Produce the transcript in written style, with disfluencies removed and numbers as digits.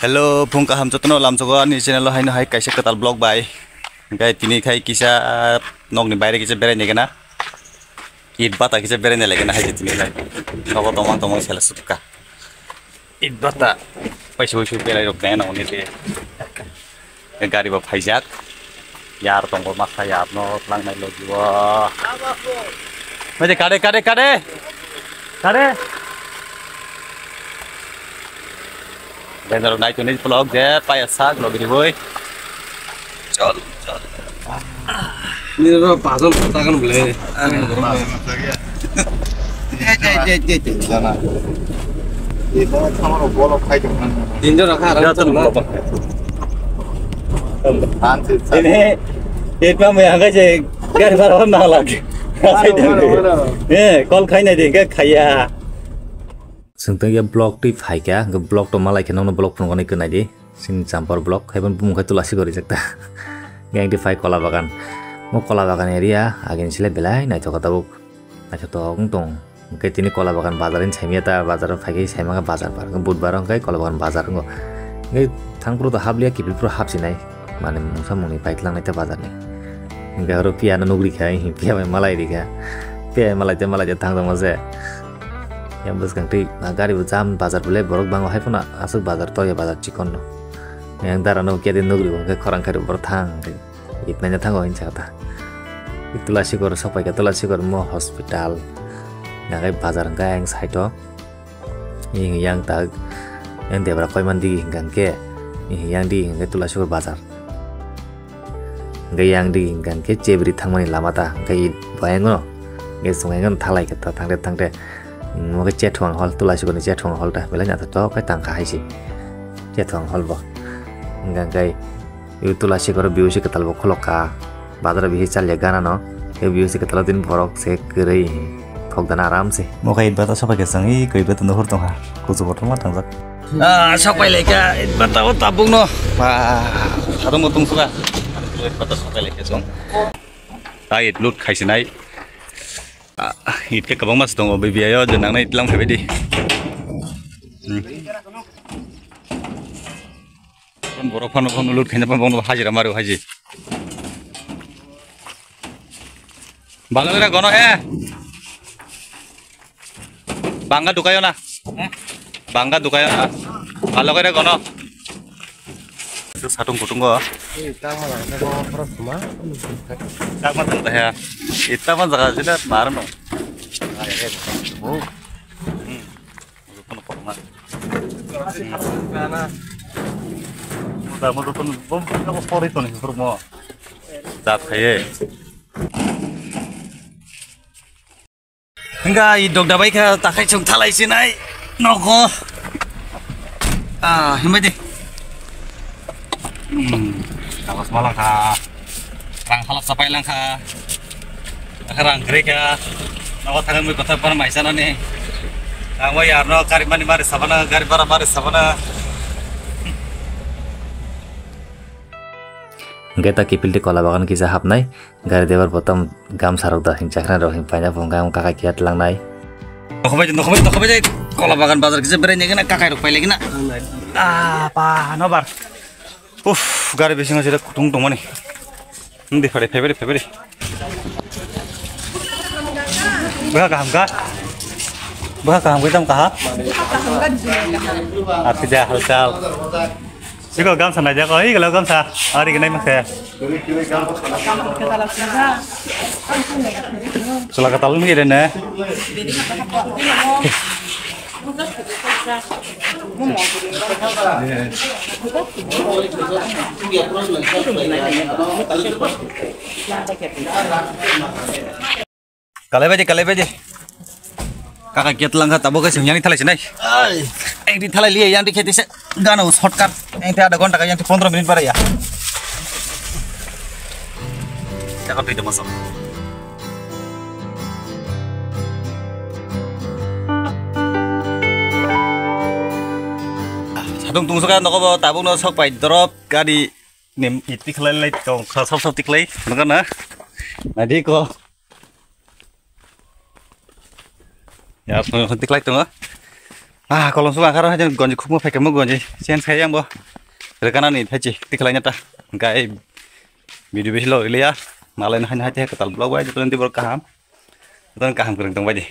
Hello, phung kaham jotono lam jogo ani channel haino hai kaisa katal blog bai. Gai tini khai kisa nog ni baire kisa bere negena. It bata kisa bere ne legena hai tini khai. Nogo tomang sela supka. It bata paisa paisa bere rok na oni te. Gari ba phaijak. Yar tonggo makha yap no lang nai logiwa. Meje kade. Benar naik ini vlog deh, payah sak vlog ini boy. Chol. Ini tuh pasal katakan boleh. Sana. Itu sama bolok kayak gimana? Tinjau rakha. Ini itu mah yang aja gari baru nang lagi. Kol khai nai deh, kaya. Sengteng ya blog tip hai kya ke blog to malai kenong no blog pun koni kenai di sin campur blog heban pun kai tulasi gori jakta gang di fai kola bagan mo kola bagan area agen sile belai nai to kata buk nai to tong kai tini kola bagan bazarin saimia ta bazar fai kai saima ka bazar par budbar kai kola bagan bazar ngo ngai thangpro to hablia kipil pro hapsi nai mane musa muni paitlang nai ta bazar ni ngai ro pia na nugri khai pia malai ri kha pia malai te thang dong se yang bus ganti gari jam bazar boleh borok bango hai puna asuk bazar to ya bazar cikon no yang darano kia din nugri ke korang kari berthang itnanya thango incha ta itulasi gor sapai ka tulasi gor mo hospital nagai bazar ga yang saito yang ta yang debra koi mandi hinggan ke yang di hingga tulasi gor bazar ngai yang di hinggan ke cebri thangmani lamata ngai bayango ngai sungai ngan thalai ka ta thangde mau cái chết hoàng hol tu lại còn chết hoàng hol ta vậy là nhà thật cái tàng khai gì chết hoàng hol bo ngang cái itu tu lại còn biểu cái tal bo kholoka bazar bi chal ya gana no cái biểu cái tal din borok se kere thok dan aram se Mau kai bata sopa ke sangi kai bata no hortong ha ku zo hortong matang zak. Sampai leka bata tabung no. Satu motung suka. Bata sopa leke song. Ait lut khai sinai. Hit ke kabang mas dong baby ayo jenang na itlang phebe di. Kon borok phan lut khena pang bong hajira maru haji. Bangga gono Bangga dukayo na. Bangga dukayo na. Halo kira gono. Itu satung kutung go. Kita malah neko pros cuma. Tak matan teh ya. Kita mah jaga sini marno. Oh. Mau tuh bom kamu sport itu nih rumah. Tak kayak. Enggak, idok dabai ka takai cung thalai sinai. Noko. Himai deh. Kalau semalam ka. Rang halap sampai lang ka. Rang grek ya. Nawa tangan mu kota pan maisana nih. Angwa ya no kari mani mari sabana gari bara mari sabana. Geta kipil di kola bagan kisah hap nai gari debar potom gam sarok dah hincakna roh himpanya pungkang kakak kiat lang nai. Noko baca kola bagan bazar kisah berenya kena kakak rok pai lagi na. Pa nobar. Gari besi ngasih kutung mana? Ndi febri. Bah kaham kita kah? Arti jah halcal. Jika gam sana aja kau, kalau gam sa, hari kena mas ya. Soal kata lu ni deh. Kalai baje. Kakak kiat langka tabo ke yang dithalai sini. Yang dithalai liya yang dikheti se gana shortcut. Yang ada gonta yang 15 menit para ya. Cakap itu masuk. Sadung tung suka noko tabung no sok pai drop gadi nim itik lelai tong sop tiklai. Bukan na. Nadi ko Ya, penting like tuh nggak? kolom suka karo hajan gonji kumu pakai mu gonji sen saya yang bo rekana nih haji tikelanya ta gai video besi lo ya malah hanya haji ketal blog aja tuh nanti berkaham kereng tong baji